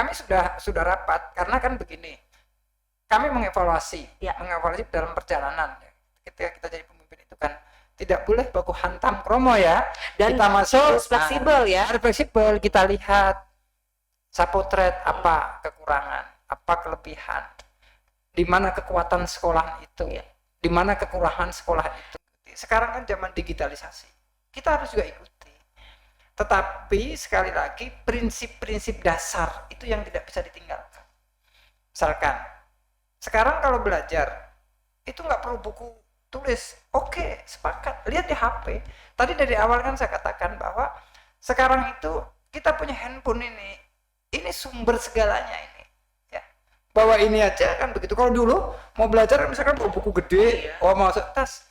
kami sudah rapat karena kan begini. Kami mengevaluasi dalam perjalanan. Ketika kita jadi pemimpin itu kan tidak boleh baku hantam kromo ya. Dan kita masuk harus fleksibel ya. Harus fleksibel, kita lihat sapotret apa kekurangan, apa kelebihan, di mana kekuatan sekolah itu, di mana kekurangan sekolah itu. Sekarang kan zaman digitalisasi, kita harus juga ikuti. Tetapi sekali lagi prinsip-prinsip dasar itu yang tidak bisa ditinggalkan. Misalkan sekarang kalau belajar itu nggak perlu buku tulis, oke, sepakat, lihat di HP. Tadi dari awal kan saya katakan bahwa sekarang itu kita punya handphone ini sumber segalanya ini, ya. Bawa ini aja kan begitu. Kalau dulu mau belajar misalkan bawa buku gede, masuk tas.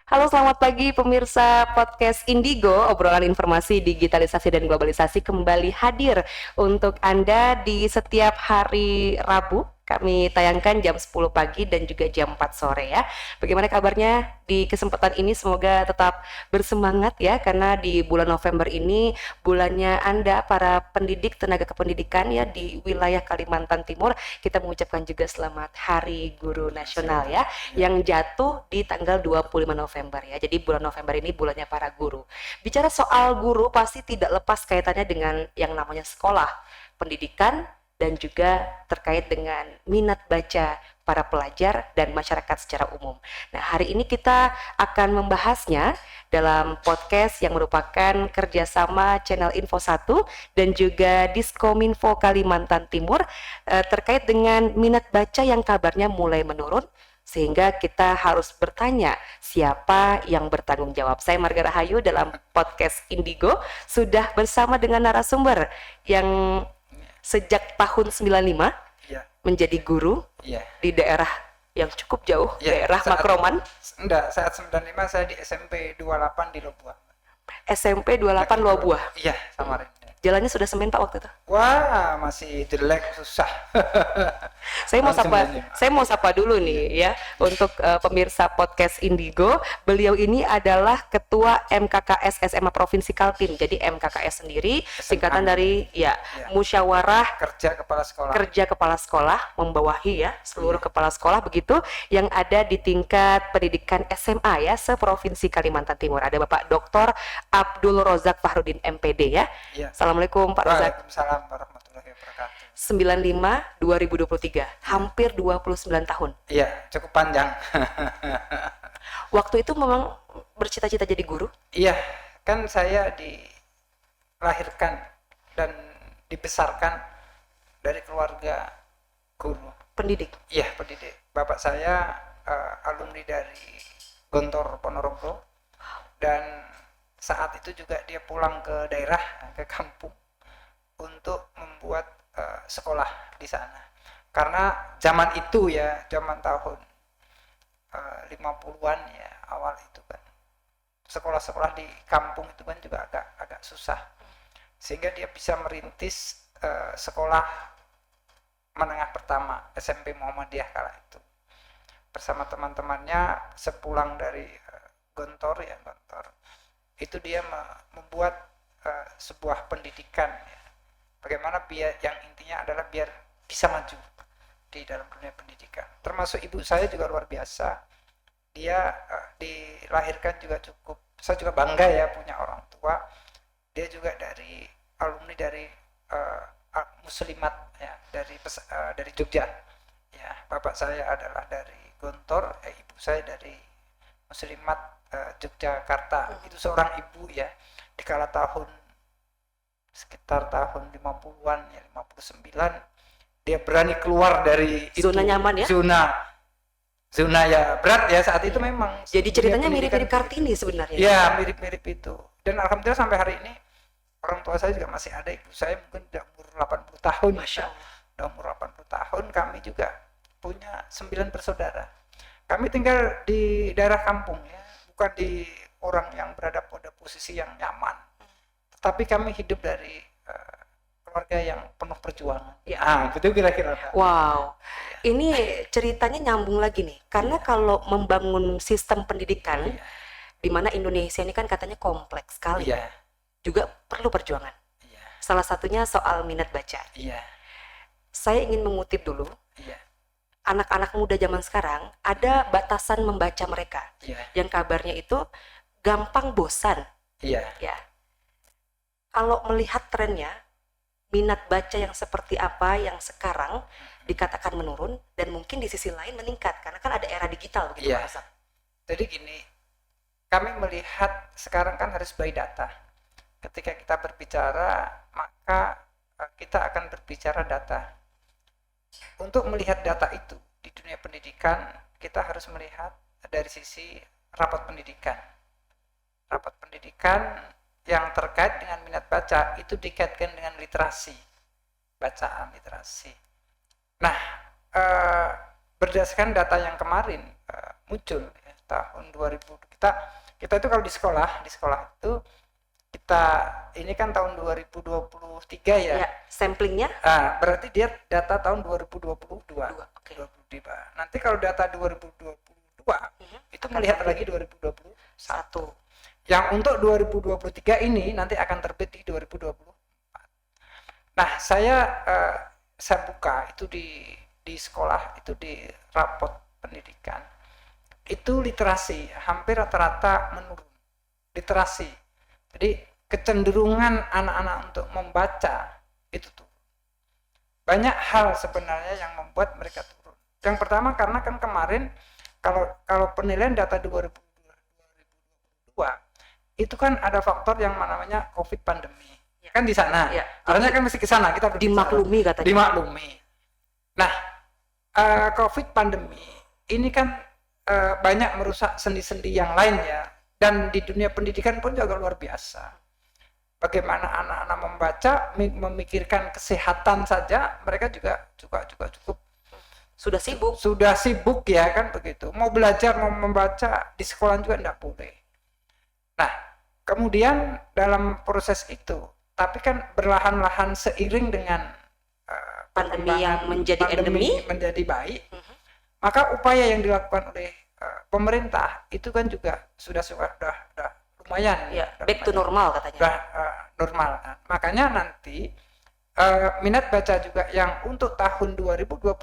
Halo, selamat pagi pemirsa podcast Indigo, obrolan informasi digitalisasi dan globalisasi kembali hadir untuk Anda di setiap hari Rabu. Kami tayangkan jam 10 pagi dan juga jam 4 sore ya. Bagaimana kabarnya di kesempatan ini? Semoga tetap bersemangat ya, karena di bulan November ini bulannya Anda para pendidik tenaga kependidikan ya di wilayah Kalimantan Timur. Kita mengucapkan juga selamat Hari Guru Nasional ya, yang jatuh di tanggal 25 November ya. Jadi bulan November ini bulannya para guru. Bicara soal guru pasti tidak lepas kaitannya dengan yang namanya sekolah, pendidikan, dan juga terkait dengan minat baca para pelajar dan masyarakat secara umum. Nah, hari ini kita akan membahasnya dalam podcast yang merupakan kerjasama channel Info 1 dan juga Diskominfo Kalimantan Timur terkait dengan minat baca yang kabarnya mulai menurun, sehingga kita harus bertanya siapa yang bertanggung jawab. Saya Marga Rahayu dalam podcast Indigo sudah bersama dengan narasumber yang sejak tahun 95 menjadi guru di daerah yang cukup jauh, daerah Makroman. Saat 95 saya di SMP 28 di Lobuah. SMP 28 Lobuah. Iya, Samarinda. Jalannya sudah semen Pak waktu itu? Wah, masih jelek, susah. Saya mau sapa dulu nih ya untuk pemirsa podcast Indigo. Beliau ini adalah Ketua MKKS SMA Provinsi Kaltim. Jadi MKKS sendiri singkatan dari Musyawarah Kerja Kepala Sekolah, membawahi ya seluruh kepala sekolah begitu yang ada di tingkat pendidikan SMA ya se-Provinsi Kalimantan Timur. Ada Bapak Dr. Abdul Rozak Fahrudin MPD ya. Assalamualaikum Pak Rozak. Waalaikumsalam warahmatullahi wabarakatuh. 95 2023, hampir 29 tahun. Iya, cukup panjang. Waktu itu memang bercita-cita jadi guru? Iya, kan saya dilahirkan dan dibesarkan dari keluarga guru. Pendidik? Iya, pendidik. Bapak saya alumni dari Gontor Ponorogo, dan saat itu juga dia pulang ke daerah, ke kampung untuk membuat sekolah di sana. Karena zaman itu ya, zaman tahun 50-an ya, awal itu kan sekolah-sekolah di kampung itu kan juga agak susah. Sehingga dia bisa merintis sekolah menengah pertama SMP Muhammadiyah kala itu. Bersama teman-temannya sepulang dari Gontor, itu dia membuat sebuah pendidikan ya. Bagaimana biar yang intinya adalah biar bisa maju di dalam dunia pendidikan. Termasuk ibu saya juga luar biasa. Dia dilahirkan juga cukup, saya juga bangga ya punya orang tua. Dia juga dari alumni dari Muslimat ya, dari Jogja. Ya, bapak saya adalah dari Gontor, ibu saya dari Muslimat Yogyakarta. Itu seorang ibu ya, di kala sekitar tahun 50-an ya, 59 dia berani keluar dari zona nyaman ya, zona ya berat ya saat itu memang. Jadi ceritanya mirip-mirip Kartini sebenarnya ya, mirip-mirip itu. Dan alhamdulillah sampai hari ini orang tua saya juga masih ada. Ibu saya mungkin udah umur 80 tahun. Masya Allah. Udah umur 80 tahun. Kami juga punya 9 bersaudara. Kami tinggal di daerah kampung ya, bukan di orang yang berada pada posisi yang nyaman, tetapi kami hidup dari keluarga yang penuh perjuangan. Itu kira-kira. Wow, ini ceritanya nyambung lagi nih, karena kalau membangun sistem pendidikan, di mana Indonesia ini kan katanya kompleks sekali. juga perlu perjuangan. Iya. Salah satunya soal minat baca. Iya. Saya ingin mengutip dulu, Iya. anak-anak muda zaman sekarang ada batasan membaca mereka. Iya. Yang kabarnya itu gampang bosan. Iya. Ya. Kalau melihat trennya, minat baca yang seperti apa yang sekarang dikatakan menurun dan mungkin di sisi lain meningkat karena kan ada era digital begitu Iya. Pak Razak. Jadi gini, kami melihat sekarang kan harus by data. Ketika kita berbicara, maka kita akan berbicara data. Untuk melihat data itu di dunia pendidikan, kita harus melihat dari sisi rapot pendidikan. Rapot pendidikan yang terkait dengan minat baca itu dikaitkan dengan literasi, bacaan literasi. Nah, berdasarkan data yang kemarin muncul ya, tahun 2000 kita itu kalau di sekolah itu kita ini kan tahun 2023 ya. Ya, samplingnya Berarti dia data tahun 2022. Oke. 2022. Nanti kalau data 2022 itu melihat lagi 2021. Yang untuk 2023 ini nanti akan terbit di 2024. Nah, saya buka itu di sekolah itu di rapot pendidikan. Itu literasi hampir rata-rata menurun. Literasi. Jadi kecenderungan anak-anak untuk membaca itu turun. Banyak hal sebenarnya yang membuat mereka turun. Yang pertama karena kan kemarin kalau penilaian data 2022 itu kan ada faktor yang namanya COVID pandemi. Ya. Kan di sana. Ya. Harusnya kan mesti ke sana kita berbicara. Dimaklumi katanya. Dimaklumi. Nah, COVID pandemi ini kan banyak merusak sendi-sendi yang lain ya. Dan di dunia pendidikan pun juga luar biasa. Bagaimana anak-anak membaca, memikirkan kesehatan saja, mereka juga cukup sudah sibuk ya kan begitu. Mau belajar, mau membaca di sekolah juga tidak boleh. Nah, kemudian dalam proses itu, tapi kan berlahan-lahan seiring dengan pandemi yang menjadi endemi menjadi baik, maka upaya yang dilakukan oleh pemerintah itu kan juga sudah lumayan ya, back to normal katanya. Sudah normal. Makanya nanti minat baca juga yang untuk tahun 2023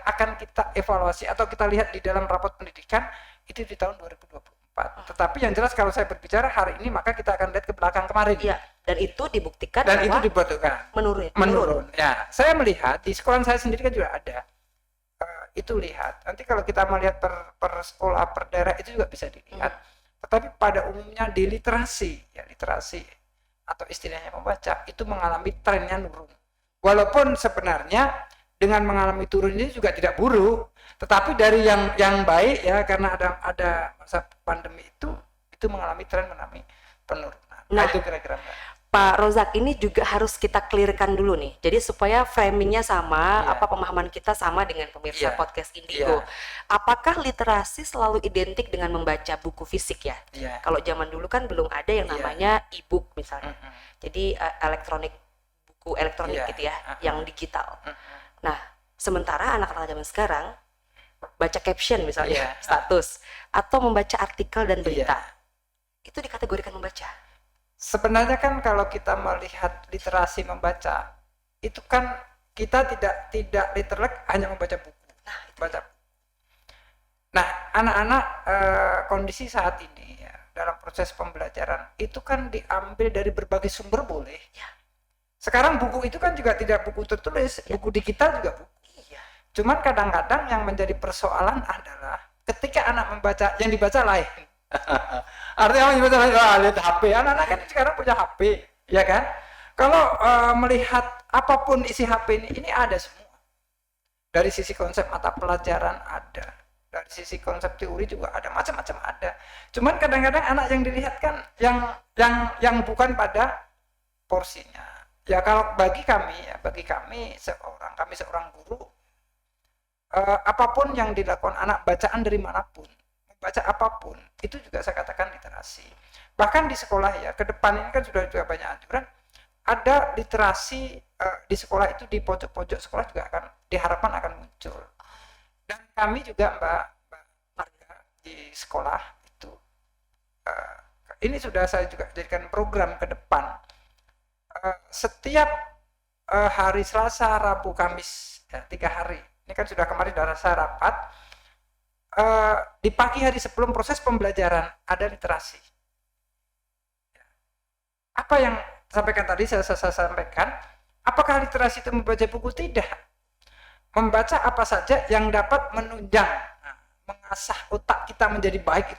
akan kita evaluasi atau kita lihat di dalam rapot pendidikan itu di tahun 2024. Tetapi yang jelas kalau saya berbicara hari ini maka kita akan lihat ke belakang kemarin. Iya, dan itu dibuktikan dan itu dibuktikan menurun. Ya, saya melihat di sekolah saya sendiri kan juga ada. Itu lihat. Nanti kalau kita melihat per sekolah, per daerah itu juga bisa dilihat. Tetapi pada umumnya di literasi atau istilahnya membaca itu mengalami trennya nurun. Walaupun sebenarnya dengan mengalami turun ini juga tidak buruk, tetapi dari yang baik ya karena ada masa pandemi itu mengalami penurunan. Nah, itu kira-kira Pak Rozak, ini juga harus kita clearkan dulu nih. Jadi supaya framingnya sama, pemahaman kita sama dengan pemirsa podcast Indigo. Apakah literasi selalu identik dengan membaca buku fisik ya? Kalau zaman dulu kan belum ada yang namanya e-book misalnya. Jadi buku elektronik gitu ya, yang digital. Nah, sementara anak-anak zaman sekarang baca caption misalnya, status, atau membaca artikel dan berita. Itu dikategorikan membaca. Sebenarnya kan kalau kita melihat literasi membaca, itu kan kita tidak literal hanya membaca buku. Nah, anak-anak kondisi saat ini ya, dalam proses pembelajaran itu kan diambil dari berbagai sumber boleh. Sekarang buku itu kan juga tidak buku tertulis, buku digital juga buku. Cuman kadang-kadang yang menjadi persoalan adalah ketika anak membaca, yang dibaca lain. Artinya lihat HP, anak-anak kan sekarang punya HP, ya kan? Kalau melihat apapun isi HP ini ada semua. Dari sisi konsep mata pelajaran ada, dari sisi konsep teori juga ada, macam-macam ada. Cuman kadang-kadang anak yang dilihat kan yang bukan pada porsinya. Ya kalau bagi kami seorang guru, apapun yang dilakukan anak, bacaan dari manapun, baca apapun, itu juga saya katakan literasi. Bahkan di sekolah ya, ke depan ini kan sudah banyak anjuran, ada literasi di sekolah itu, di pojok-pojok sekolah juga diharapkan akan muncul. Dan kami juga Mbak Marga di sekolah itu, ini sudah saya juga jadikan program ke depan. setiap hari Selasa, Rabu, Kamis, ya, 3 hari. Ini kan sudah kemarin saya rapat. Di pagi hari sebelum proses pembelajaran ada literasi. Apa yang sampaikan tadi saya sampaikan, apakah literasi itu membaca buku? Tidak. Membaca apa saja yang dapat menunjang, mengasah otak kita menjadi baik,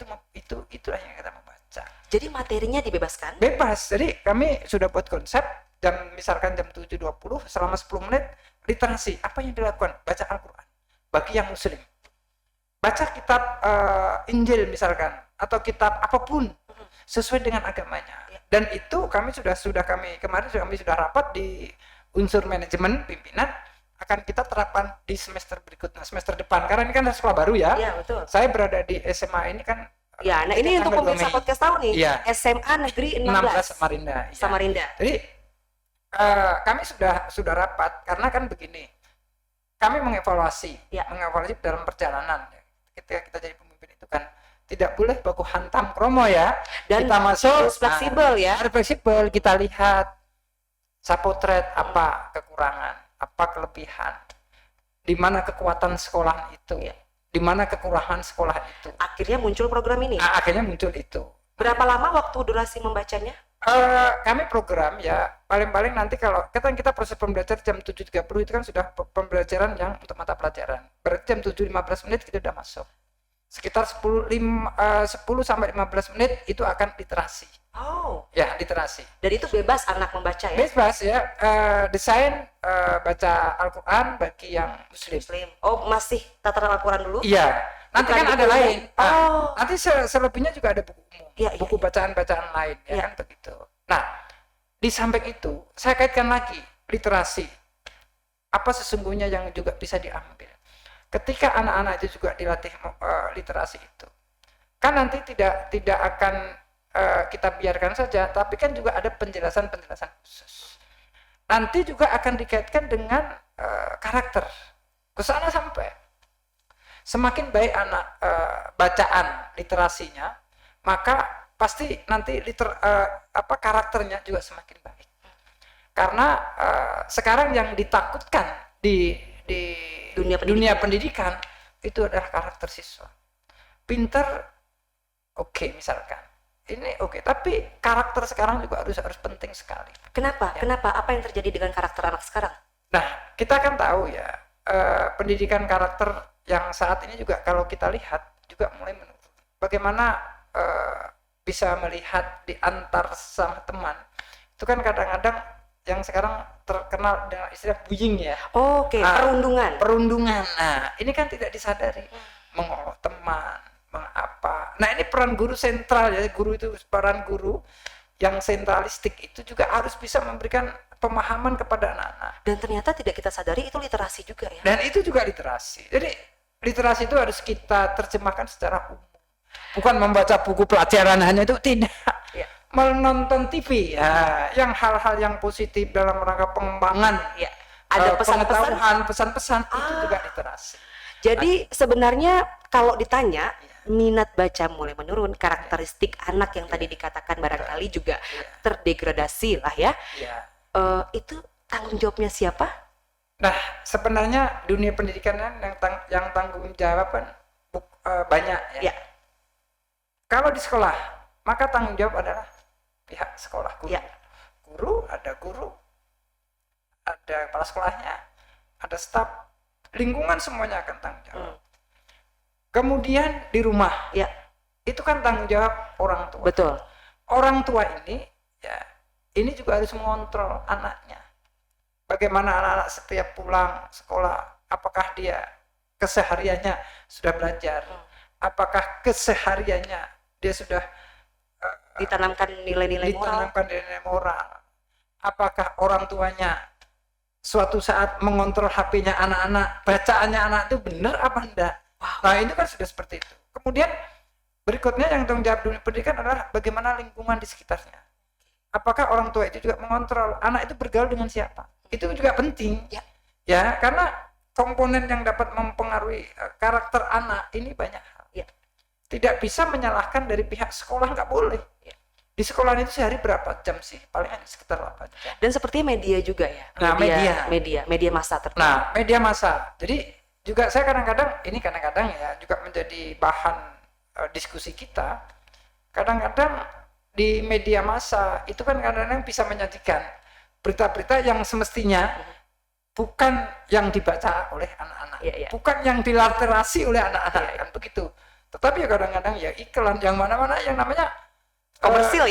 itulah yang kita membaca. Jadi materinya dibebaskan? Bebas. Jadi kami sudah buat konsep misalkan jam 7.20 selama 10 menit literasi. Apa yang dilakukan? Baca Al-Quran bagi yang muslim. Baca kitab Injil misalkan atau kitab apapun sesuai dengan agamanya. Dan itu kami sudah kemarin kami sudah rapat di unsur manajemen pimpinan, akan kita terapkan di semester berikutnya, semester depan, karena ini kan sekolah baru ya. Iya, betul. Saya berada di SMA ini kan. Ya, nah ini untuk pemirsa podcast tahu nih. Ya. SMA Negeri 16 Samarinda. Ya. Samarinda. Jadi kami sudah rapat karena kan begini. Kami mengevaluasi dalam perjalanan. Ketika kita jadi pemimpin itu kan tidak boleh baku hantam kromo ya. Dan kita masuk harus fleksibel ya. Harus fleksibel, kita lihat sapotret apa kekurangan, apa kelebihan, di mana kekuatan sekolah itu ya, di mana kekurangan sekolah itu. Akhirnya muncul program ini. Akhirnya muncul itu. Berapa lama waktu durasi membacanya? Kami program ya paling nanti kalau kita proses pembelajaran jam 7.30 itu kan sudah pembelajaran yang untuk mata pelajaran. Berarti jam 7.15 menit kita sudah masuk. Sekitar 10 sampai 15 menit itu akan literasi. Oh. Ya, literasi. Dan itu bebas anak membaca ya? Bebas ya. Desain baca Al-Quran bagi yang muslim. Oh, masih tataran Al-Quran dulu? Iya. Nanti kan ada lain. Nanti selebihnya juga ada buku umum. Buku bacaan-bacaan lain ya kan begitu. Nah, di samping itu saya kaitkan lagi literasi. Apa sesungguhnya yang juga bisa diambil ketika anak-anak itu juga dilatih literasi itu. Kan nanti tidak akan kita biarkan saja, tapi kan juga ada penjelasan-penjelasan khusus. Nanti juga akan dikaitkan dengan karakter. Ke sana sampai semakin baik anak bacaan literasinya, maka pasti nanti karakternya juga semakin baik. Karena sekarang yang ditakutkan di dunia pendidikan itu adalah karakter siswa. Pinter, oke, misalkan. Ini oke, tapi karakter sekarang juga harus penting sekali. Kenapa? Ya. Kenapa? Apa yang terjadi dengan karakter anak sekarang? Nah, kita kan tahu ya, pendidikan karakter yang saat ini juga kalau kita lihat juga mulai menurun. Bagaimana bisa melihat di antar sama teman, itu kan kadang-kadang yang sekarang terkenal dengan istilah bullying ya. Oke, perundungan. Nah, ini kan tidak disadari. Mengolok teman, mengapa. Nah, ini peran guru sentral ya. Peran guru yang sentralistik itu juga harus bisa memberikan pemahaman kepada anak-anak. Dan ternyata tidak kita sadari itu literasi juga ya. Dan itu juga literasi. Jadi literasi itu harus kita terjemahkan secara umum. Bukan membaca buku pelajaran hanya itu, tidak. Ya. Menonton TV ya, yang hal-hal yang positif dalam rangka pengembangan ya, ada pesan-pesan itu juga literasi. Jadi sebenarnya kalau ditanya minat baca mulai menurun, karakteristik anak yang tadi dikatakan barangkali juga terdegradasi lah ya. Itu tanggung jawabnya siapa? Nah, sebenarnya dunia pendidikan yang tanggung jawab banyak ya. Kalau di sekolah, maka tanggung jawab adalah pihak sekolah, guru. Guru, ada kepala sekolahnya, ada staf, lingkungan semuanya akan tanggung jawab. Kemudian di rumah, itu kan tanggung jawab orang tua. Betul. Orang tua ini, ini juga harus mengontrol anaknya. Bagaimana anak-anak setiap pulang sekolah, apakah dia kesehariannya sudah belajar, apakah kesehariannya dia sudah ditanamkan nilai-nilai moral. Apakah orang tuanya suatu saat mengontrol HP-nya anak-anak, bacaannya anak itu benar apa enggak? Nah, itu kan sudah seperti itu. Kemudian berikutnya yang tanggung jawab dunia pendidikan adalah bagaimana lingkungan di sekitarnya. Apakah orang tua itu juga mengontrol anak itu bergaul dengan siapa? Itu juga penting. Ya, karena komponen yang dapat mempengaruhi karakter anak ini banyak hal. Tidak bisa menyalahkan dari pihak sekolah, nggak boleh. Di sekolah itu sehari berapa jam sih? Paling sekitar 8 jam. Dan sepertinya media juga ya. Nah, Media massa terutama. Nah, media massa. Jadi juga saya kadang-kadang ya juga menjadi bahan diskusi kita. Kadang-kadang di media massa itu kan kadang-kadang bisa menyajikan berita-berita yang semestinya bukan yang dibaca oleh anak-anak, bukan yang diliterasi oleh anak-anak, kan begitu. Tetapi ya kadang-kadang ya iklan yang mana-mana yang namanya komersil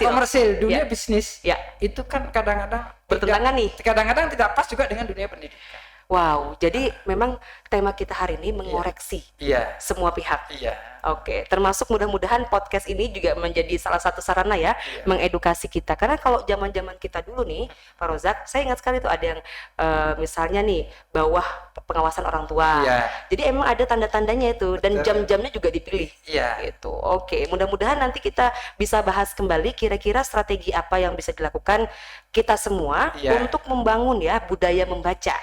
komersil dunia bisnis itu kan kadang-kadang bertentangan nih. Kadang-kadang tidak pas juga dengan dunia pendidikan. Wow, jadi memang tema kita hari ini mengoreksi semua pihak. Oke, termasuk mudah-mudahan podcast ini juga menjadi salah satu sarana ya mengedukasi kita. Karena kalau zaman-zaman kita dulu nih, Pak Rozak, saya ingat sekali tuh ada yang misalnya nih bawah pengawasan orang tua. Jadi emang ada tanda-tandanya itu dan jam-jamnya juga dipilih. Gitu. Oke, mudah-mudahan nanti kita bisa bahas kembali kira-kira strategi apa yang bisa dilakukan kita semua untuk membangun ya budaya membaca.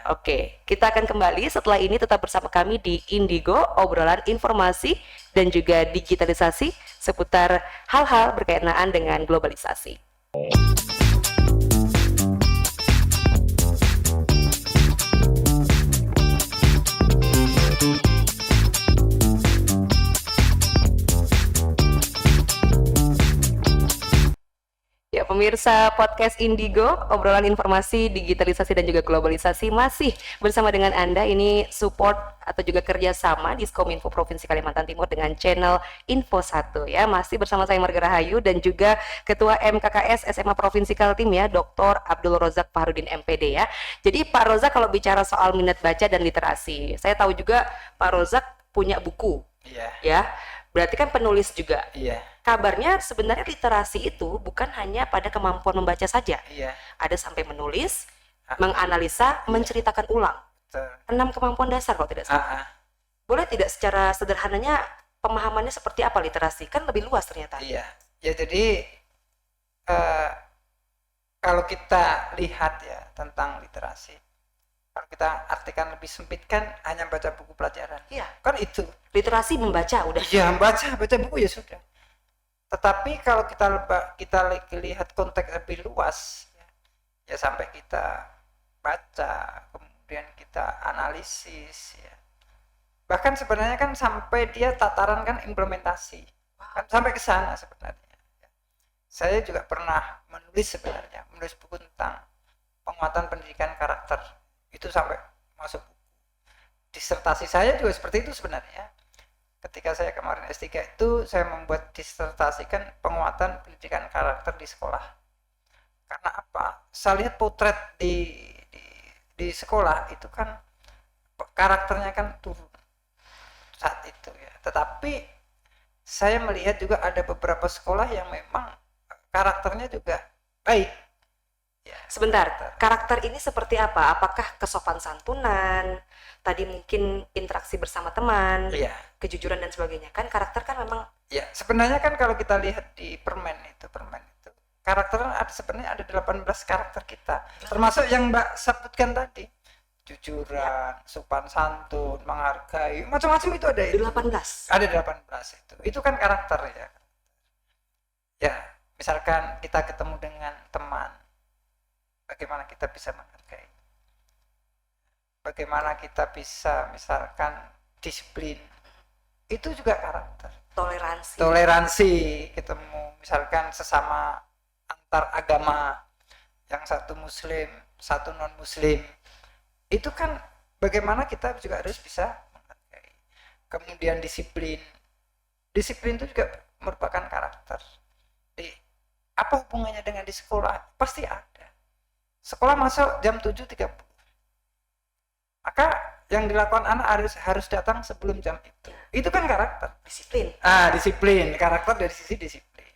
Oke, kita akan kembali setelah ini, tetap bersama kami di Indigo, obrolan informasi dan juga digitalisasi seputar hal-hal berkaitan dengan globalisasi. Ya, pemirsa podcast Indigo, obrolan informasi, digitalisasi dan juga globalisasi masih bersama dengan Anda. Ini support atau juga kerjasama Diskominfo Provinsi Kalimantan Timur dengan channel Info 1 ya. Masih bersama saya Marga Rahayu dan juga Ketua MKKS SMA Provinsi Kaltim ya, Dr. Abdul Rozak Fahrudin MPD ya. Jadi Pak Rozak kalau bicara soal minat baca dan literasi, saya tahu juga Pak Rozak punya buku ya. Berarti kan penulis juga. Kabarnya sebenarnya literasi itu bukan hanya pada kemampuan membaca saja. Ada sampai menulis, menganalisa, menceritakan ulang. 6 kemampuan dasar kalau tidak salah. Boleh tidak secara sederhananya pemahamannya seperti apa literasi? Kan lebih luas ternyata. Ya jadi kalau kita lihat ya tentang literasi, kalau kita artikan lebih sempit kan hanya baca buku pelajaran. Kan itu. Literasi membaca udah. Baca buku ya sudah. Tetapi kalau kita lihat konteks lebih luas ya sampai kita baca, kemudian kita analisis ya. Bahkan sebenarnya kan sampai dia tataran kan implementasi. Kan sampai ke sana sebenarnya. Saya juga pernah menulis buku tentang penguatan pendidikan karakter. Itu sampai masuk buku. Disertasi saya juga seperti itu sebenarnya. Ketika saya kemarin S3 itu saya membuat disertasi kan penguatan pendidikan karakter di sekolah. Karena apa? Saya lihat potret di sekolah itu kan karakternya kan turun saat itu ya. Tetapi saya melihat juga ada beberapa sekolah yang memang karakternya juga baik. Sebentar, karakter ini seperti apa? Apakah kesopan santunan, tadi mungkin interaksi bersama teman, kejujuran dan sebagainya? Kan karakter kan memang sebenarnya kan kalau kita lihat di permen itu karakter sebenarnya ada 18 karakter kita, termasuk yang Mbak sebutkan tadi, jujuran, sopan santun, menghargai, macam-macam itu ada. 18. Ada 18 itu kan karakter ya. Misalkan kita ketemu dengan teman, bagaimana kita bisa menghargai, bagaimana kita bisa misalkan disiplin, itu juga karakter. Toleransi ketemu misalkan sesama antar agama, yang satu muslim satu non muslim, itu kan bagaimana kita juga harus bisa menghargai. Kemudian disiplin itu juga merupakan karakter. Apa hubungannya dengan di sekolah? Pasti ada. Sekolah masuk jam 7.30. Maka yang dilakukan anak harus datang sebelum jam itu. Itu kan karakter. Disiplin. Karakter dari sisi disiplin.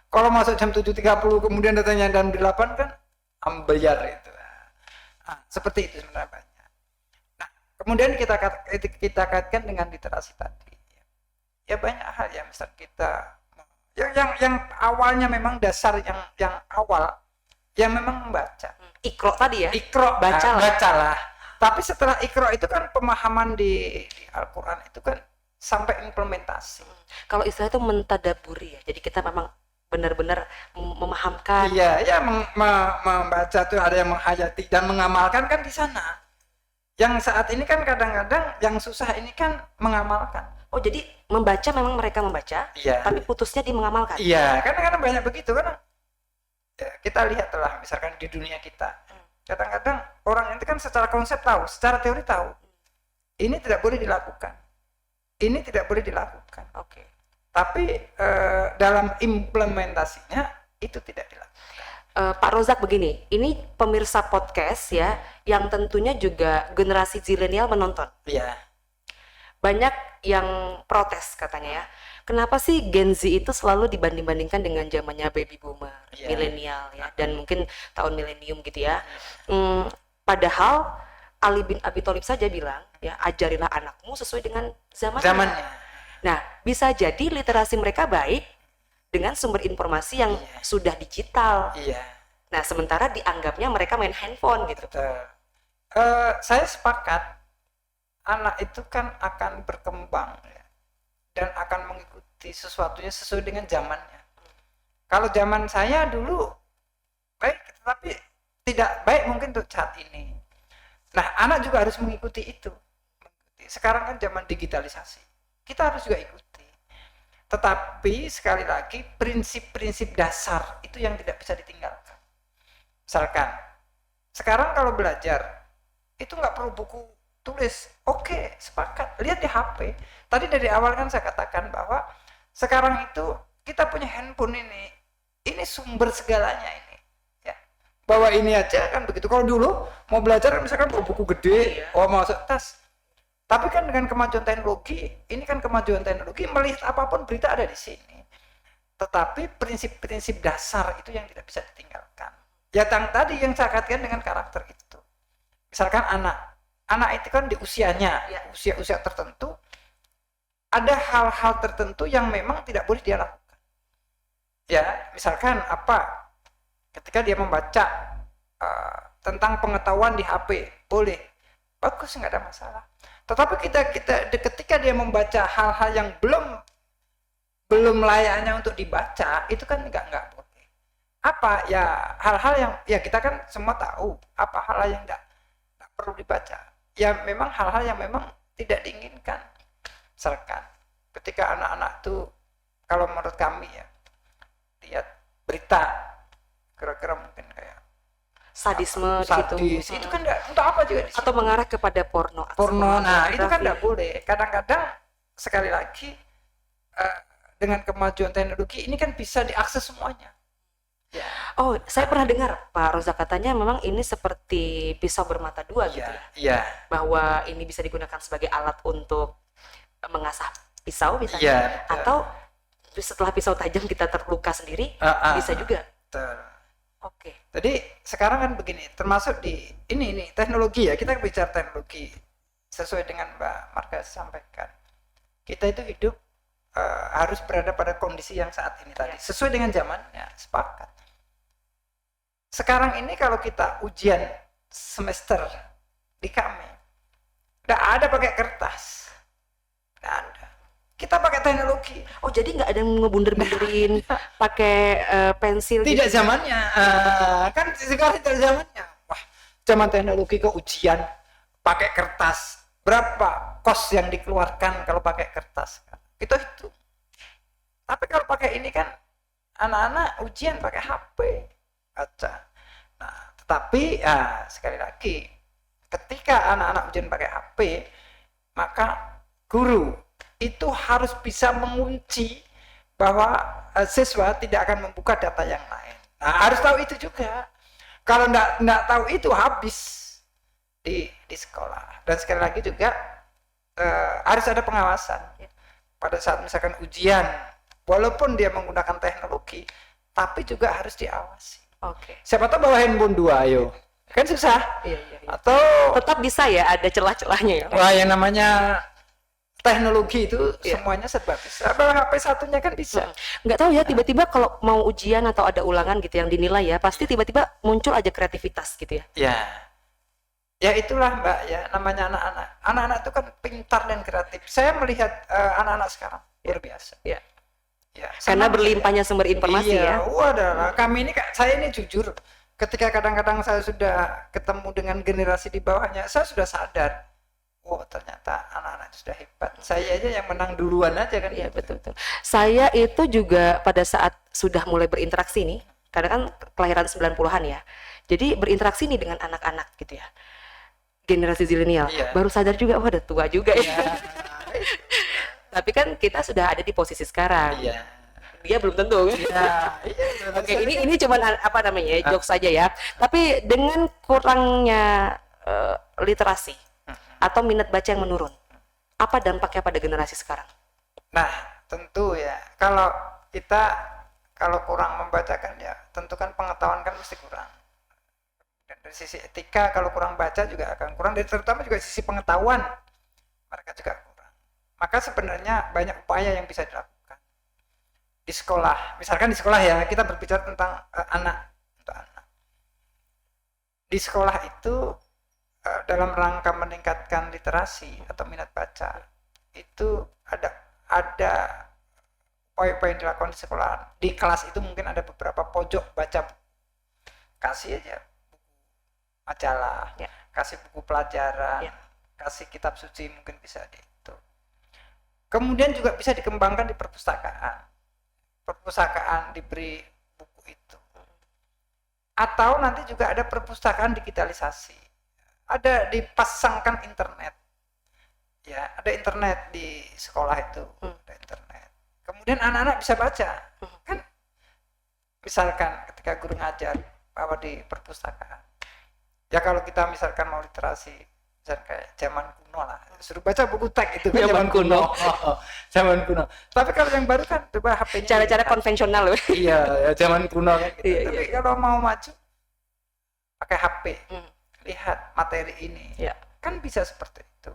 Kalau masuk jam 7.30 kemudian datangnya jam 8 kan ambyar itu. Seperti itu sebenarnya banyak. Nah, kemudian kita kaitkan dengan literasi tadi. Ya banyak hal ya, misal kita yang awalnya memang dasar yang awal yang memang membaca. Iqra tadi ya? Bacalah. Tapi setelah Iqra itu kan pemahaman di Al-Quran itu kan sampai implementasi. Kalau istilah itu mentadaburi ya. Jadi kita memang benar-benar memahamkan. Iya, ya membaca tuh ada yang menghayati dan mengamalkan kan di sana. Yang saat ini kan kadang-kadang yang susah ini kan mengamalkan. Oh, jadi membaca memang mereka membaca, Iya. tapi putusnya di mengamalkan. Iya, kadang-kadang banyak begitu kan. Ya, kita lihatlah misalkan di dunia kita. Kadang-kadang orang itu kan secara konsep tahu, secara teori tahu. Ini tidak boleh dilakukan. Ini tidak boleh dilakukan. Oke. Tapi dalam implementasinya itu tidak dilakukan. Pak Rozak begini, ini pemirsa podcast ya, yang tentunya juga generasi zilenial menonton. Iya. Banyak yang protes katanya ya. Kenapa sih Gen Z itu selalu dibanding-bandingkan dengan zamannya baby boomer, Iya. milenial ya, dan mungkin tahun milenium gitu ya. Padahal Ali bin Abi Thalib saja bilang ya, ajarilah anakmu sesuai dengan zamannya. Nah, bisa jadi literasi mereka baik dengan sumber informasi yang sudah digital. Iya. Nah, sementara dianggapnya mereka main handphone gitu. Saya sepakat. Anak itu kan akan berkembang ya, dan akan mengikuti sesuatunya sesuai dengan zamannya. Kalau zaman saya dulu baik, tetapi tidak baik mungkin untuk saat ini. Nah, anak juga harus mengikuti itu. Sekarang kan zaman digitalisasi, kita harus juga ikuti. Tetapi sekali lagi prinsip-prinsip dasar itu yang tidak bisa ditinggalkan. Misalkan sekarang kalau belajar itu nggak perlu buku tulis, oke, sepakat, lihat di HP. Tadi dari awal kan saya katakan bahwa sekarang itu kita punya handphone ini sumber segalanya ini, ya. Bahwa ini aja kan begitu. Kalau dulu mau belajar misalkan bawa buku gede, masuk tas. Tapi kan dengan kemajuan teknologi, ini kan kemajuan teknologi, melihat apapun berita ada di sini. Tetapi prinsip-prinsip dasar itu yang tidak bisa ditinggalkan. Ya tadi yang saya kaitkan dengan karakter itu. Misalkan anak itu kan di usianya, usia tertentu, ada hal-hal tertentu yang memang tidak boleh dia lakukan. Ya, misalkan ketika dia membaca tentang pengetahuan di HP, boleh, bagus, nggak ada masalah. Tetapi ketika dia membaca hal-hal yang belum layaknya untuk dibaca, itu kan nggak boleh. Hal-hal yang kita kan semua tahu, hal-hal yang nggak perlu dibaca. Ya memang hal-hal yang memang tidak diinginkan. Misalkan ketika anak-anak tuh, kalau menurut kami ya, lihat berita kira-kira mungkin kayak sadisme sadis, itu kan untuk apa juga di atau mengarah kepada porno. Nah itu kan tidak boleh. Kadang-kadang sekali lagi dengan kemajuan teknologi ini kan bisa diakses semuanya. Ya. Oh, saya pernah dengar Pak Rozak katanya memang ini seperti pisau bermata dua gitu ya. Iya. Bahwa ini bisa digunakan sebagai alat untuk mengasah pisau misalnya, iya, atau setelah pisau tajam kita terluka sendiri, bisa juga. Betul. Oke. Jadi sekarang kan begini, termasuk di ini teknologi ya, kita bicara teknologi sesuai dengan Mbak Marga sampaikan. Kita itu hidup harus berada pada kondisi yang saat ini tadi, sesuai dengan zamannya, sepakat. Sekarang ini kalau kita ujian semester di kami, nggak ada pakai kertas, nggak ada. Kita pakai teknologi. Oh, jadi nggak ada yang ngebunder-bunderin pakai pensil? Tidak gitu? Zamannya, kan sekarang tidak zamannya. Wah, zaman teknologi ke ujian pakai kertas, berapa kos yang dikeluarkan kalau pakai kertas? Itu. Tapi kalau pakai ini kan anak-anak ujian pakai HP. Baca. Nah, tetapi sekali lagi, ketika anak-anak ujian pakai HP, maka guru itu harus bisa mengunci bahwa siswa tidak akan membuka data yang lain. Nah, harus tahu itu juga. Kalau enggak tahu itu habis di sekolah. Dan sekali lagi juga harus ada pengawasan. Pada saat misalkan ujian, walaupun dia menggunakan teknologi, tapi juga harus diawasi. Oke. Siapa tahu bawa handphone 2, ayo. Kan susah. Iya. Atau tetap bisa ya, ada celah-celahnya ya. Wah, yang namanya teknologi itu semuanya serba bisa. Bawa HP satunya kan bisa. Nggak tahu ya, tiba-tiba kalau mau ujian atau ada ulangan gitu yang dinilai ya, pasti tiba-tiba muncul aja kreativitas gitu ya. Ya itulah Mbak ya, namanya anak-anak. Anak-anak itu kan pintar dan kreatif. Saya melihat anak-anak sekarang luar biasa. Ya. Ya, Karena senang berlimpahnya sumber saya. informasi Iya, ya. wadah, kami ini saya ini jujur, ketika kadang-kadang saya sudah ketemu dengan generasi di bawahnya, saya sudah sadar, oh ternyata anak-anak itu sudah hebat. Saya aja yang menang duluan aja kan. Iya, gitu. betul-betul. Saya itu juga pada saat sudah mulai berinteraksi nih, karena kan kelahiran 90-an ya. Jadi berinteraksi nih dengan anak-anak gitu ya. Generasi zilenial. Iya. Baru sadar juga, wah udah tua juga ya. Iya. Tapi kan kita sudah ada di posisi sekarang. Iya. Dia belum tentu. Iya. Iya. Oke, ini cuman apa namanya ya, jokes saja ya. Tapi dengan kurangnya literasi atau minat baca yang menurun, apa dampaknya pada generasi sekarang? Nah, tentu ya. Kalau kurang membacakan ya, tentu kan pengetahuan kan mesti kurang. Dan dari sisi etika kalau kurang baca juga akan kurang. Dan terutama juga sisi pengetahuan mereka juga kurang. Maka sebenarnya banyak upaya yang bisa dilakukan di sekolah. Misalkan di sekolah ya, kita berbicara tentang anak untuk anak. Di sekolah itu dalam rangka meningkatkan literasi atau minat baca itu ada upaya-upaya yang dilakukan di sekolah. Di kelas itu mungkin ada beberapa pojok baca buku. Kasih aja buku majalah, Ya. kasih buku pelajaran, Ya. kasih kitab suci mungkin bisa di itu. Kemudian juga bisa dikembangkan di perpustakaan. Perpustakaan diberi buku itu. Atau nanti juga ada perpustakaan digitalisasi. Ada dipasangkan internet. Ya, ada internet di sekolah itu, ada internet. Kemudian anak-anak bisa baca. Kan misalkan ketika guru ngajar bahwa di perpustakaan. Ya kalau kita misalkan mau literasi, misalkan kayak zaman kuno lah, suruh baca buku teks itu kan Zaman kuno. Zaman kuno. Tapi kalau yang baru kan coba HP-nya. Cara-cara konvensional loh. Iya, ya zaman kuno kan gitu. Iya, Tapi kalau mau maju pakai HP, lihat materi ini. Ya. Kan bisa seperti itu.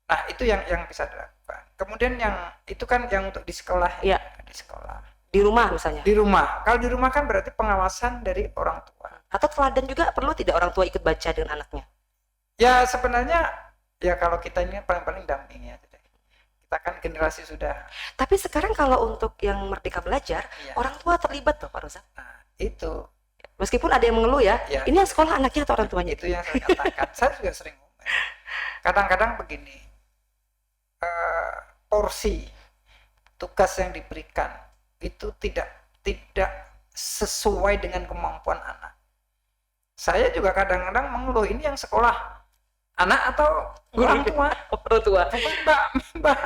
Nah, itu yang bisa dilakukan. Kemudian yang itu kan yang untuk di sekolah. Iya. Di sekolah. Di rumah misalnya. Di rumah. Kalau di rumah kan berarti pengawasan dari orang tua. Atau teladan juga perlu tidak orang tua ikut baca dengan anaknya? Ya sebenarnya ya kalau kita ini paling-paling dampingi aja deh. Kita kan generasi sudah. Tapi sekarang kalau untuk yang Merdeka Belajar, Iya. orang tua terlibat loh Pak Rozak. Nah, itu Meskipun ada yang mengeluh ya, Ya. ini yang sekolah anaknya atau orang tuanya? itu yang saya katakan. Saya juga sering ngomong. Kadang-kadang begini, porsi tugas yang diberikan itu tidak sesuai dengan kemampuan anak. Saya juga kadang-kadang mengeluh, ini yang sekolah anak atau orang tua? Orang tua. Bukan Mbak,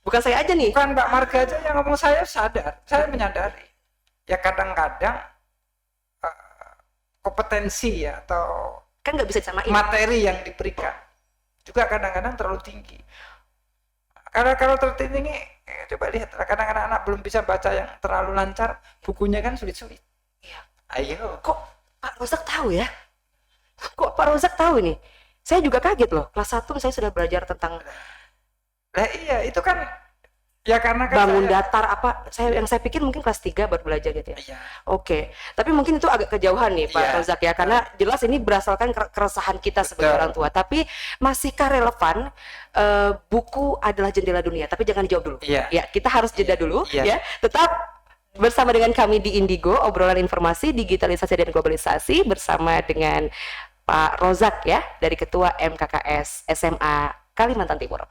Bukan saya aja nih. bukan Mbak Marga aja yang ngomong, saya sadar, saya menyadari. Ya kadang-kadang kompetensi ya atau Kan nggak bisa disamain. materi yang diberikan juga kadang-kadang terlalu tinggi. Karena kalau terlalu tinggi, coba lihat, kadang-kadang anak belum bisa baca yang terlalu lancar, bukunya kan sulit-sulit. Iya. Ayo. Kok Pak Rozak tahu ya? Kok Pak Rozak tahu ini? Saya juga kaget loh. Kelas 1 saya sudah belajar tentang Nah iya, itu kan ya karena kan bangun saya, datar apa. Yang saya pikir mungkin kelas 3 baru belajar gitu ya. iya. Oke. Tapi mungkin itu agak kejauhan nih Pak Iya. Rozak ya, karena jelas ini berasalkan keresahan kita sebagai Betul. orang tua. Tapi masihkah relevan buku adalah jendela dunia? Tapi jangan dijawab dulu. Iya. Ya, kita harus jeda dulu Iya. ya. Tetap bersama dengan kami di Indigo, obrolan informasi digitalisasi dan globalisasi bersama dengan Pak Rozak ya, dari Ketua MKKS SMA Kalimantan Timur.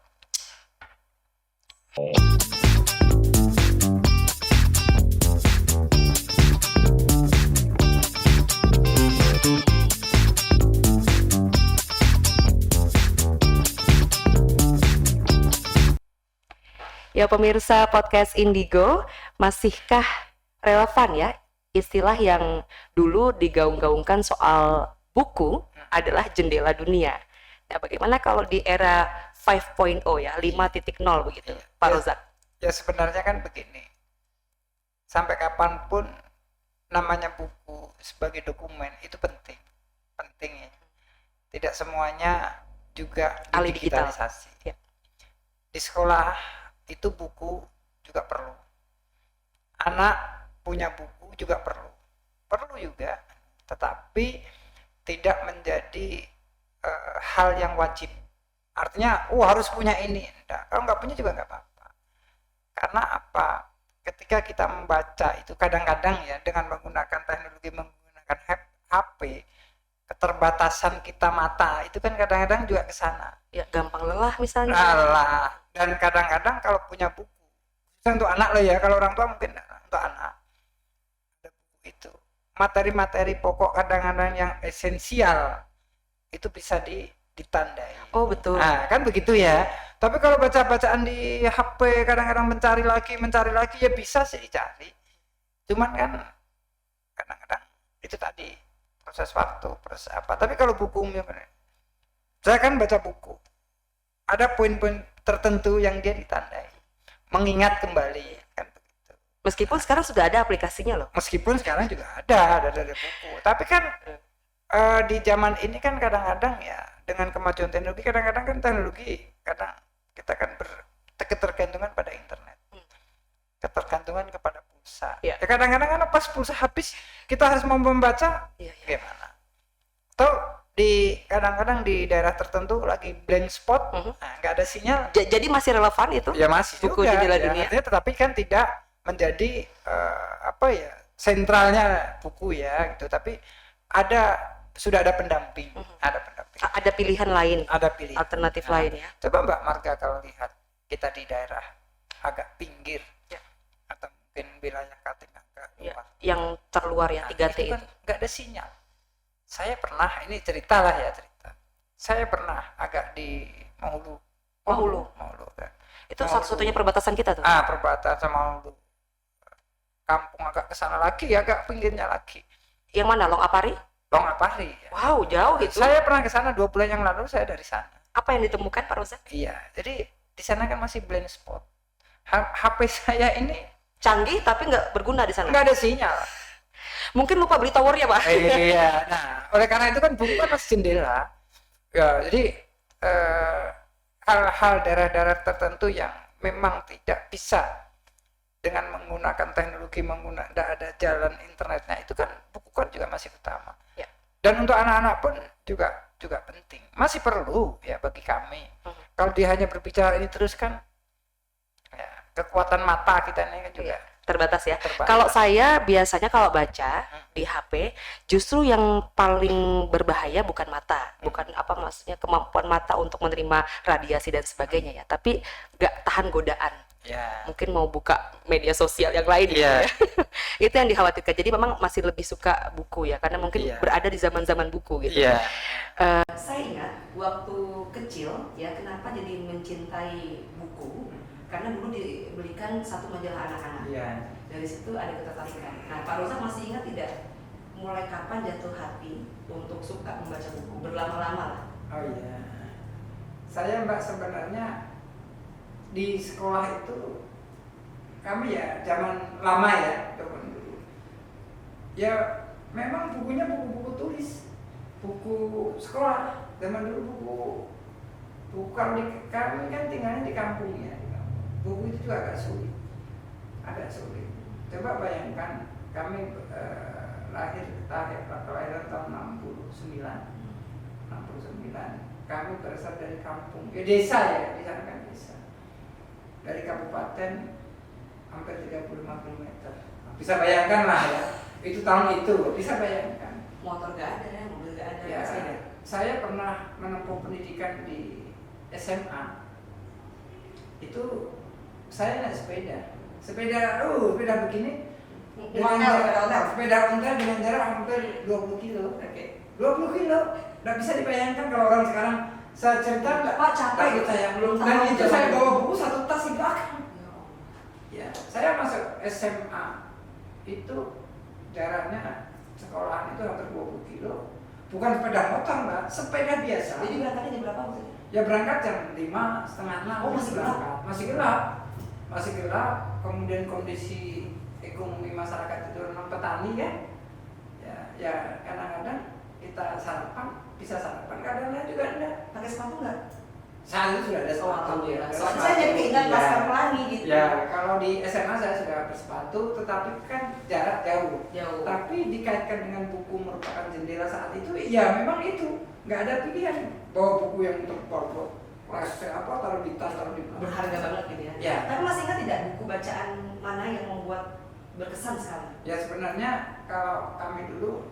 Ya pemirsa podcast Indigo, masihkah relevan ya istilah yang dulu digaung-gaungkan soal buku adalah jendela dunia. Nah, bagaimana kalau di era 5.0 ya, 5.0 begitu, Pak Ya. Rozak? Ya sebenarnya kan begini, sampai kapanpun namanya buku sebagai dokumen itu penting ya. Tidak semuanya juga Alih digital. digitalisasi. Ya. Di sekolah itu buku juga perlu. Anak punya buku juga perlu juga, tetapi tidak menjadi hal yang wajib. Artinya, harus punya ini. Enggak. Kalau nggak punya juga nggak apa-apa. Karena apa? ketika kita membaca itu kadang-kadang ya dengan menggunakan teknologi, menggunakan HP, keterbatasan kita mata itu kan kadang-kadang juga ke sana. Ya, gampang lelah misalnya. Alah, dan kadang-kadang kalau punya buku, untuk anak lah ya, kalau orang tua mungkin untuk anak ada buku itu, materi-materi pokok kadang-kadang yang esensial itu bisa ditandai. Oh, betul. Nah, kan begitu ya. Tapi kalau baca-bacaan di HP kadang-kadang mencari lagi ya bisa sih dicari. Cuman kan kadang-kadang itu tadi proses waktu, proses apa. Tapi kalau buku saya kan baca buku. Ada poin-poin tertentu yang dia ditandai. Mengingat kembali kan begitu. Meskipun sekarang sudah ada aplikasinya loh. Meskipun sekarang juga ada buku. Tapi kan di zaman ini kan kadang-kadang ya dengan kemajuan teknologi kadang-kadang kan teknologi kadang kita kan ketergantungan pada internet, ketergantungan kepada pulsa. Ya kadang-kadang kan pas pulsa habis kita harus mau membaca, gimana? Atau kadang-kadang di daerah tertentu lagi blank spot, nggak ada sinyal. Jadi masih relevan itu? Ya masih buku juga. Jendela Ya, Dunia. tetapi kan tidak menjadi sentralnya buku ya gitu. Tapi sudah ada pendamping, Ada pilihan lain, alternatif lain ya. Coba Mbak Marga kalau lihat kita di daerah agak pinggir atau mungkin wilayah Katingaga yang terluar ya, 3T itu kan nggak ada sinyal. Saya pernah, ini cerita. Saya pernah agak di Mahulu kan. Itu satu-satunya perbatasan kita tuh. Perbatasan Mahulu. Kampung agak ke sana lagi, agak pinggirnya lagi. Yang mana? Longapari? Longapari. Ya. Wow, jauh itu. Saya pernah ke sana 2 bulan yang lalu, saya dari sana. Apa yang ditemukan Pak Rosa? Iya, jadi di sana kan masih blind spot. HP saya ini canggih tapi nggak berguna di sana. Nggak ada sinyal. Mungkin lupa beli towernya, Pak. Iya. Nah, oleh karena itu kan buku kan masih jendela. Ya, jadi hal-hal daerah-daerah tertentu yang memang tidak bisa dengan menggunakan teknologi, tidak ada jalan internetnya, itu kan buku kan juga masih utama. Ya. Dan untuk anak-anak pun juga penting, masih perlu ya bagi kami. Kalau dia hanya berbicara ini terus kan, ya, kekuatan mata kita ini kan juga terbatas ya. Kalau saya biasanya kalau baca di HP, justru yang paling berbahaya bukan mata, bukan maksudnya kemampuan mata untuk menerima radiasi dan sebagainya ya, tapi nggak tahan godaan. Ya. Mungkin mau buka media sosial yang lain ya. Itu yang dikhawatirkan. Jadi memang masih lebih suka buku ya, karena mungkin berada di zaman-zaman buku gitu. Saya ingat waktu kecil ya, kenapa jadi mencintai buku, karena dulu dibelikan satu majalah anak-anak. Dari situ ada ketertarikan. Nah, Pak Rosa masih ingat tidak mulai kapan jatuh hati untuk suka membaca buku berlama-lama lah? Oh iya. Saya Mbak sebenarnya di sekolah itu kami ya zaman lama ya, zaman dulu. Ya memang bukunya buku-buku tulis, buku sekolah. Zaman dulu buku kalau kami kan tinggalnya di kampung ya. Buku itu juga agak sulit. Coba bayangkan kami kelahiran tahun 69. Kami berasal dari kampung, desa ya, di sana kan desa. Dari kabupaten hampir 35 km. Bisa bayangkan lah ya, itu tahun itu, bisa bayangkan. Motor gak ada, mobil gak ada. Ya, saya pernah menempuh pendidikan di SMA. Itu saya naik sepeda begini. Sepeda ontel dengan jarak hampir 20 kilo. 20 kilo, nggak bisa dibayangkan kalau orang sekarang. Saya cerita nggak, Pak, capek gitu saya belum. Dan itu saya bawa buku 1 tas di belakang. Ya, saya masuk SMA itu jaraknya sekolahan itu hampir 20 kilo. Bukan sepeda motor, Mbak, sepeda biasa. Jadi berangkatnya jam berapa maksudnya? Ya berangkat jam 5, setengah 6. Oh, Masih gelap. Kemudian kondisi ekonomi masyarakat itu memang petani kan. Ya kadang-kadang kita bisa sarapan, kadang-kadang juga enggak. Pakai sepatu enggak? Saat itu sudah ada sepatu. Soalnya saya jadi keingat Laskar Pelangi gitu. Ya, kalau di SMA saya sudah bersepatu, tetapi kan jarak jauh. Tapi dikaitkan dengan buku merupakan jendela saat itu, ya memang itu. Nggak ada pilihan bawa buku yang untuk flash apa taruh di tas, taruh di mana. Berharga banget gitu ya. Ya. Tapi masih ingat tidak buku bacaan mana yang membuat berkesan sekali? Ya sebenarnya kalau kami dulu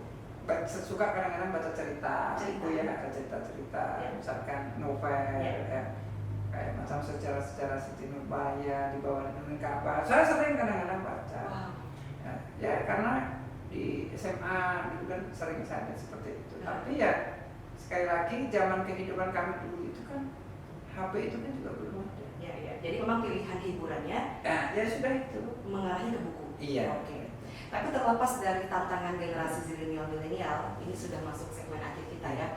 suka kadang-kadang baca cerita. Itu ya, ada cerita-cerita, Ya. misalkan novel, ya. Kayak macam sejarah-sejarah Siti Nurbaya di bawah naungan Ka'bah. Saya sering kadang-kadang baca. Wow. Ya karena di SMA dulu kan sering saya seperti itu. Tapi ya sekali lagi zaman kehidupan kami dulu itu kan HP itu kan juga belum ada. Ya. Jadi memang pilihan hiburannya Ya sudah itu. mengarahnya ke buku. Iya. Oke. Tapi terlepas dari tantangan generasi zilenial, ini sudah masuk segmen akhir kita ya.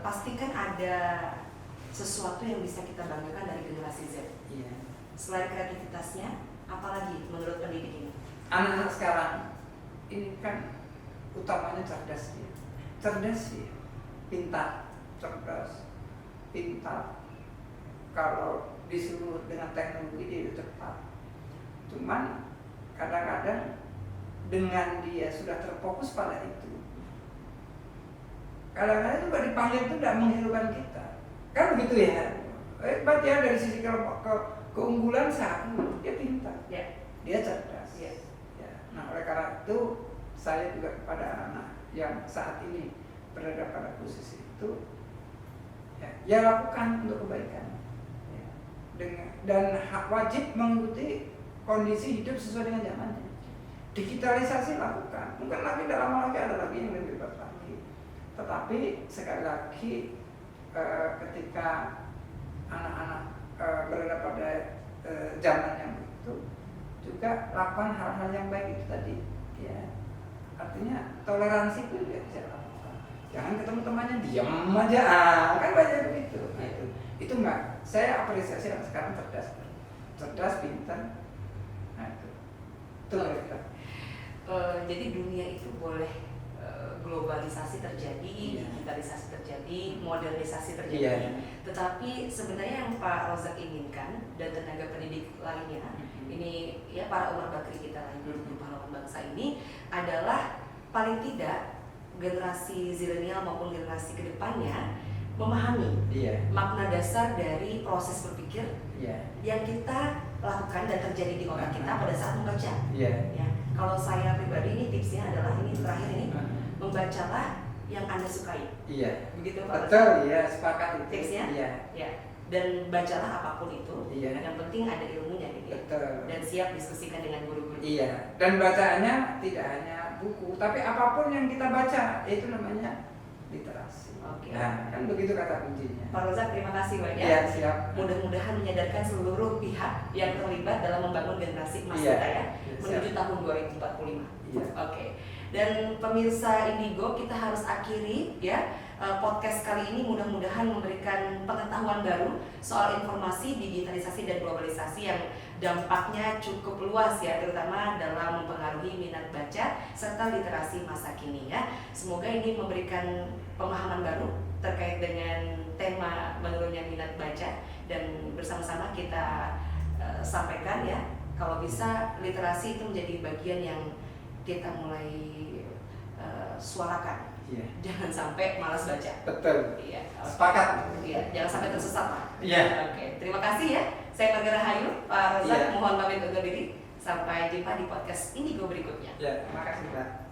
Pastikan ada sesuatu yang bisa kita banggakan dari generasi Z. Iya. Selain kreativitasnya, apalagi menurut pendidik ini? Anak-anak sekarang ini kan utamanya cerdas dia. Cerdas sih, pintar, cerdas, pintar. Kalau disuruh dengan teknologi dia itu cepat. Cuman kadang-kadang dengan dia sudah terfokus pada itu, kadang-kadang itu nggak dipanggil itu tidak menghiraukan kita. Kan begitu ya. Berarti ya dari sisi keunggulan satu, dia pintar, dia cerdas. Ya. Nah oleh karena itu saya juga kepada anak-anak yang saat ini berada pada posisi itu, ya lakukan untuk kebaikan. Ya. Dan wajib mengikuti kondisi hidup sesuai dengan zamannya. Digitalisasi lakukan. Mungkin lagi tidak lama lagi ada lagi yang lebih hebat lagi. Tetapi sekali lagi ketika anak-anak berada pada zaman yang itu juga lakukan hal-hal yang baik itu tadi. Ya. Artinya toleransi itu juga bisa lakukan. Jangan ketemu temannya diam aja, kan banyak begitu. Nah, itu enggak. Saya apresiasi yang sekarang cerdas, pintar. Nah itu kita. Jadi dunia itu boleh globalisasi terjadi, digitalisasi terjadi, modernisasi terjadi. Tetapi sebenarnya yang Pak Rozak inginkan dan tenaga pendidik lainnya, ini ya para Umar Bakri kita lain guru pahlawan bangsa ini adalah paling tidak generasi zilenial maupun generasi kedepannya memahami makna dasar dari proses berpikir yang kita lakukan dan terjadi di otak kita pada saat membaca. Ya, kalau saya pribadi ini tipsnya adalah ini terakhir ini membacalah yang Anda sukai. Begitu Pak. Betul, ya sepakat itu. Tipsnya. Ya. Dan bacalah apapun itu. Yang penting ada ilmunya gitu. Betul. Dan siap diskusikan dengan guru-guru. Dan bacaannya tidak hanya buku, tapi apapun yang kita baca itu namanya literasi. Oke. Nah, kan begitu kata kuncinya. Pak Rozak, terima kasih banyak. Iya, siap. Mudah-mudahan menyadarkan seluruh pihak yang terlibat dalam membangun generasi emas kita ya, menuju tahun 2045. Oke. Dan pemirsa Indigo, kita harus akhiri ya podcast kali ini, mudah-mudahan memberikan pengetahuan baru soal informasi, digitalisasi dan globalisasi yang dampaknya cukup luas ya, terutama dalam mempengaruhi minat baca serta literasi masa kini ya. Semoga ini memberikan pemahaman baru terkait dengan tema menurunnya minat baca, dan bersama-sama kita sampaikan ya, kalau bisa literasi itu menjadi bagian yang kita mulai suarakan. Jangan sampai malas baca. Betul. Sepakat. Jangan sampai tersesat Pak. Oke. Terima kasih ya. Saya Marga Rahayu, Pak Rozak mohon pamit undur diri. Sampai jumpa di podcast Indigo berikutnya. Terima kasih Mbak.